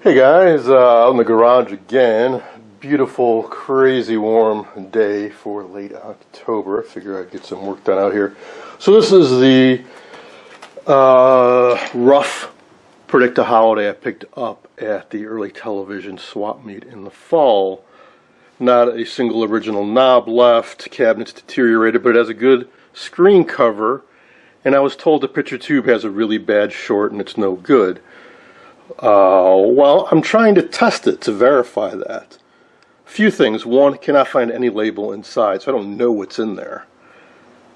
Hey guys, out in the garage again. Beautiful, crazy warm day for late October. I figure I'd get some work done out here. So this is the rough Predicta Holiday I picked up at the early television swap meet in the fall. Not a single original knob left, cabinet's deteriorated, but it has a good screen cover, and I was told the picture tube has a really bad short and it's no good. Well, I'm trying to test it to verify that. A few things. One, cannot find any label inside, so I don't know what's in there.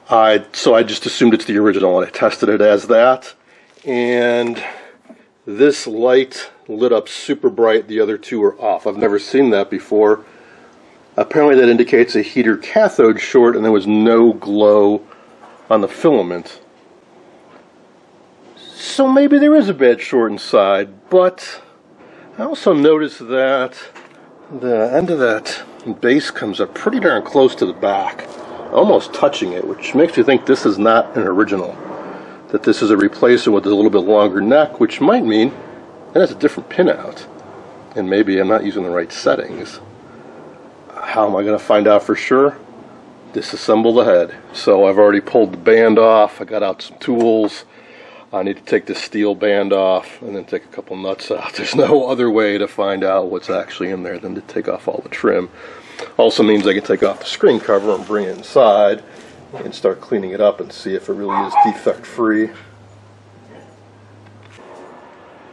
So I just assumed it's the original, and I tested it as that. And this light lit up super bright. The other two are off. I've never seen that before. Apparently that indicates a heater cathode short, and there was no glow on the filament. So maybe there is a bad short inside, but I also noticed that the end of that base comes up pretty darn close to the back, almost touching it, which makes me think this is not an original, that this is a replacement with a little bit longer neck, which might mean it has a different pinout, and maybe I'm not using the right settings. How am I going to find out for sure? Disassemble the head. So I've already pulled the band off, I got out some tools. I need to take this steel band off and then take a couple nuts out. There's no other way to find out what's actually in there than to take off all the trim. Also means I can take off the screen cover and bring it inside and start cleaning it up and see if it really is defect free.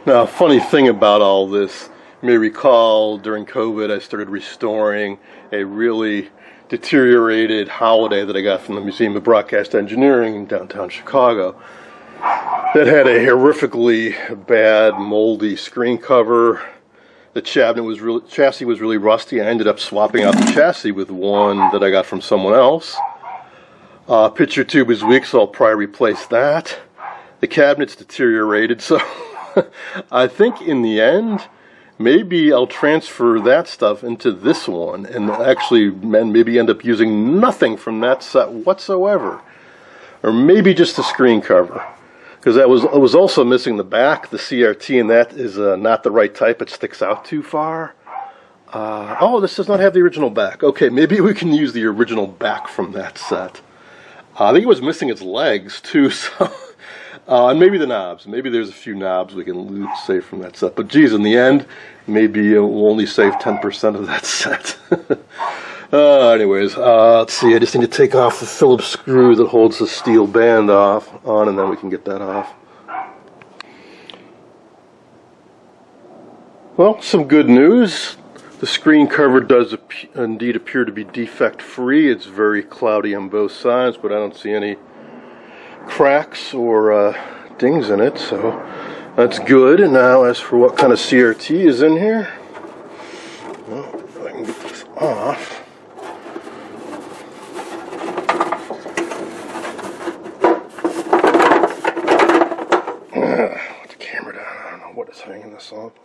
Now, funny thing about all this, you may recall during COVID I started restoring a really deteriorated Holiday that I got from the Museum of Broadcast Engineering in downtown Chicago. That had a horrifically bad, moldy screen cover. The chassis was really rusty. I ended up swapping out the chassis with one that I got from someone else. Picture tube was weak, so I'll probably replace that. The cabinet's deteriorated, so I think in the end, maybe I'll transfer that stuff into this one and actually maybe end up using nothing from that set whatsoever. Or maybe just the screen cover. Because I was also missing the back, the CRT, and that is not the right type. It sticks out too far. Oh, this does not have the original back. Okay, maybe we can use the original back from that set. I think it was missing its legs too, so and maybe the knobs. Maybe there's a few knobs we can save from that set. But geez, in the end, maybe we'll only save 10% of that set. Anyways, let's see, I just need to take off the Phillips screw that holds the steel band on, and then we can get that off. Well, some good news. The screen cover does indeed appear to be defect free. It's very cloudy on both sides, but I don't see any cracks or dings in it, so that's good. And now as for what kind of CRT is in here, well, if I can get this off. Hanging this up.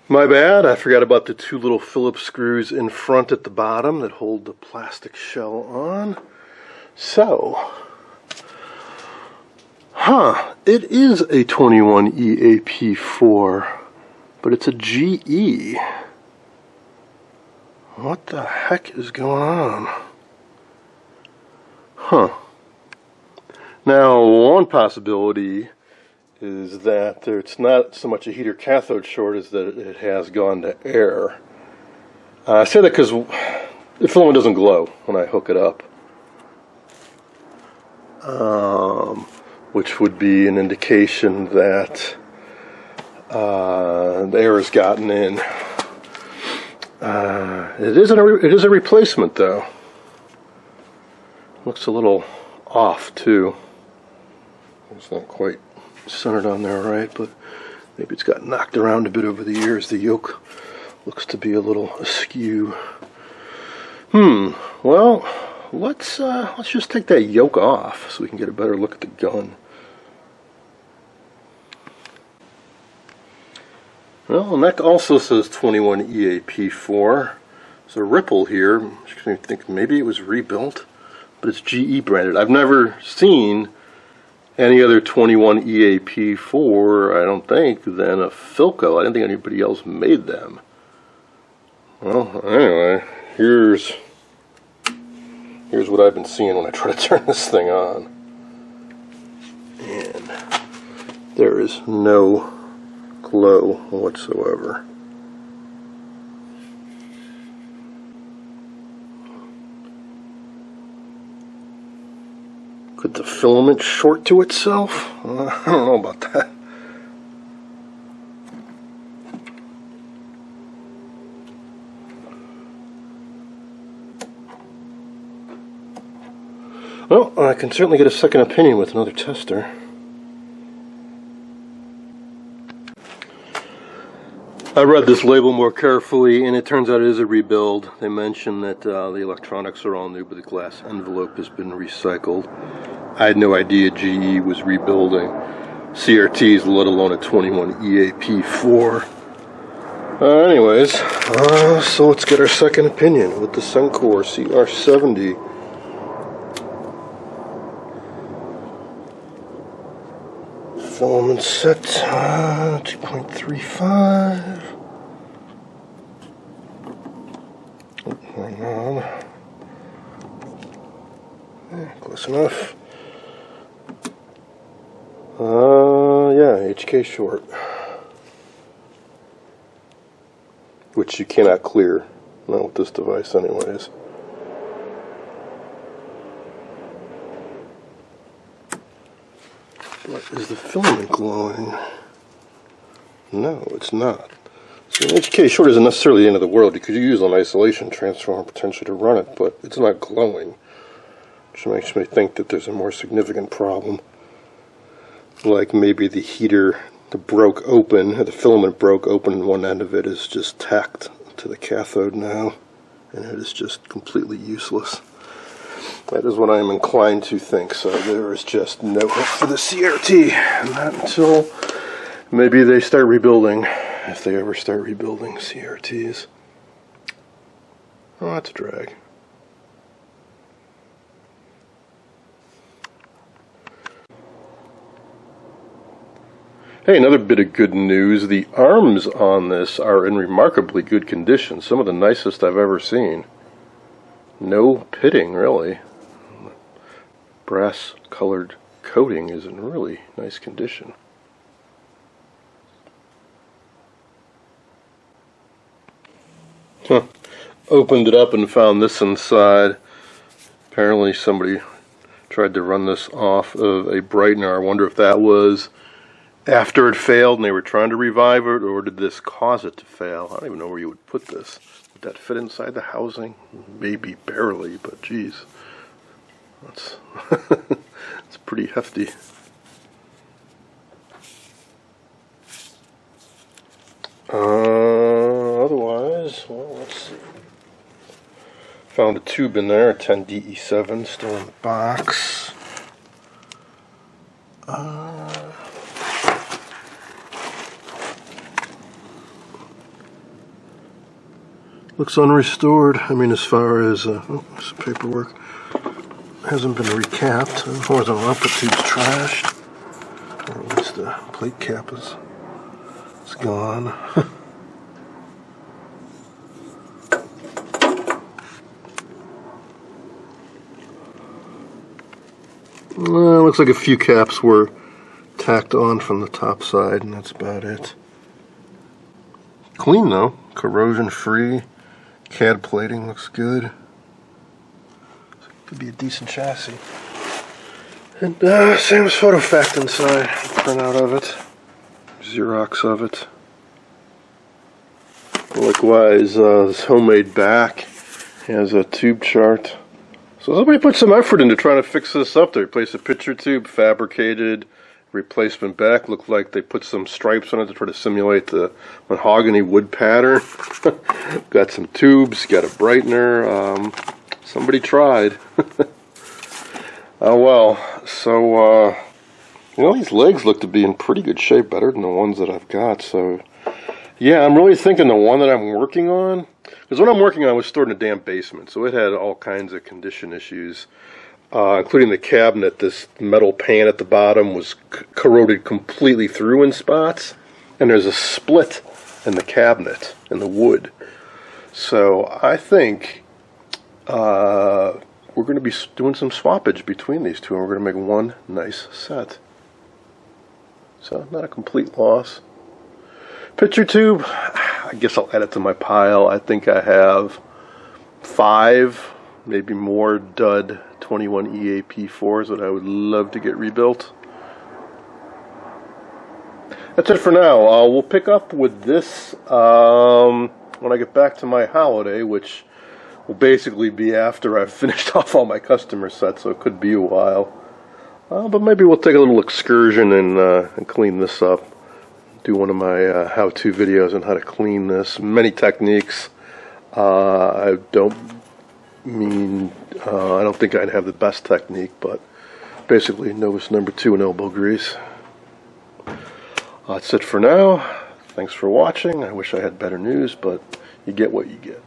My bad, I forgot about the two little Phillips screws in front at the bottom that hold the plastic shell on. So, it is a 21 EAP4, but it's a GE. What the heck is going on? Now, one possibility is that it's not so much a heater cathode short as that it has gone to air. I say that because the filament doesn't glow when I hook it up, which would be an indication that the air has gotten in. It is a replacement though. Looks a little off too. It's not quite centered on there right, but maybe it's got knocked around a bit over the years. The yoke looks to be a little askew. Well, let's just take that yoke off so we can get a better look at the gun. Well, the neck also says 21 EAP4. There's a ripple here. I think maybe it was rebuilt, but it's GE branded. I've never seen any other 21 EAP4, I don't think, than a Philco. I didn't think anybody else made them. Well, anyway, here's what I've been seeing when I try to turn this thing on. And there is no glow whatsoever. Could the filament short to itself? I don't know about that. Well, I can certainly get a second opinion with another tester. I read this label more carefully, and it turns out it is a rebuild. They mention that the electronics are all new, but the glass envelope has been recycled. I had no idea GE was rebuilding CRTs, let alone a 21 EAP4. Anyways, so let's get our second opinion with the Suncor CR70. Filament set 2.35. Hang on. Close enough. Yeah, HK short. Which you cannot clear. Not with this device, anyways. But is the filament glowing? No, it's not. So an HK short isn't necessarily the end of the world. You could use an isolation transformer potentially to run it, but it's not glowing. Which makes me think that there's a more significant problem. Like maybe the heater broke open, the filament broke open, and one end of it is just tacked to the cathode now, and it is just completely useless. That is what I am inclined to think. So there is just no hope for the CRT, and not until maybe they start rebuilding, if they ever start rebuilding CRTs. Oh, that's a drag. Hey, another bit of good news. The arms on this are in remarkably good condition. Some of the nicest I've ever seen. No pitting, really. Brass colored coating is in really nice condition. Opened it up and found this inside. Apparently somebody tried to run this off of a brightener. I wonder if that was after it failed and they were trying to revive it, or did this cause it to fail? I don't even know where you would put this. Would that fit inside the housing? Maybe barely, but geez. That's it's pretty hefty. Otherwise, well, let's see. Found a tube in there, a 10DE7, still in the box. Looks unrestored. I mean, as far as some paperwork hasn't been recapped. More than one, the tube's trashed. Or at least the plate cap is gone. Looks like a few caps were tacked on from the top side, and that's about it. Clean though, corrosion free. CAD plating looks good. Could be a decent chassis. And same as photo fact inside. Printout of it. Xerox of it. Likewise, this homemade back has a tube chart. So somebody put some effort into trying to fix this up. They replaced a picture tube, fabricated replacement back. Looked like they put some stripes on it to try to simulate the mahogany wood pattern. Got some tubes, got a brightener. Somebody tried. Oh well. So, these legs look to be in pretty good shape, better than the ones that I've got. So, yeah, I'm really thinking the one that I'm working on, because what I'm working on was stored in a damp basement, so it had all kinds of condition issues. including the cabinet. This metal pan at the bottom was corroded completely through in spots, and there's a split in the cabinet, in the wood. So I think we're going to be doing some swappage between these two, and we're going to make one nice set. So not a complete loss. Picture tube, I guess I'll add it to my pile. I think I have 5, maybe more dud 21 EAP4s that I would love to get rebuilt. That's it for now. We'll pick up with this when I get back to my holiday, which will basically be after I've finished off all my customer sets, so it could be a while. But maybe we'll take a little excursion and clean this up. Do one of my how-to videos on how to clean this. Many techniques. I don't think I'd have the best technique, but basically Novus number 2 and elbow grease. That's it for now. Thanks for watching. I wish I had better news, but you get what you get.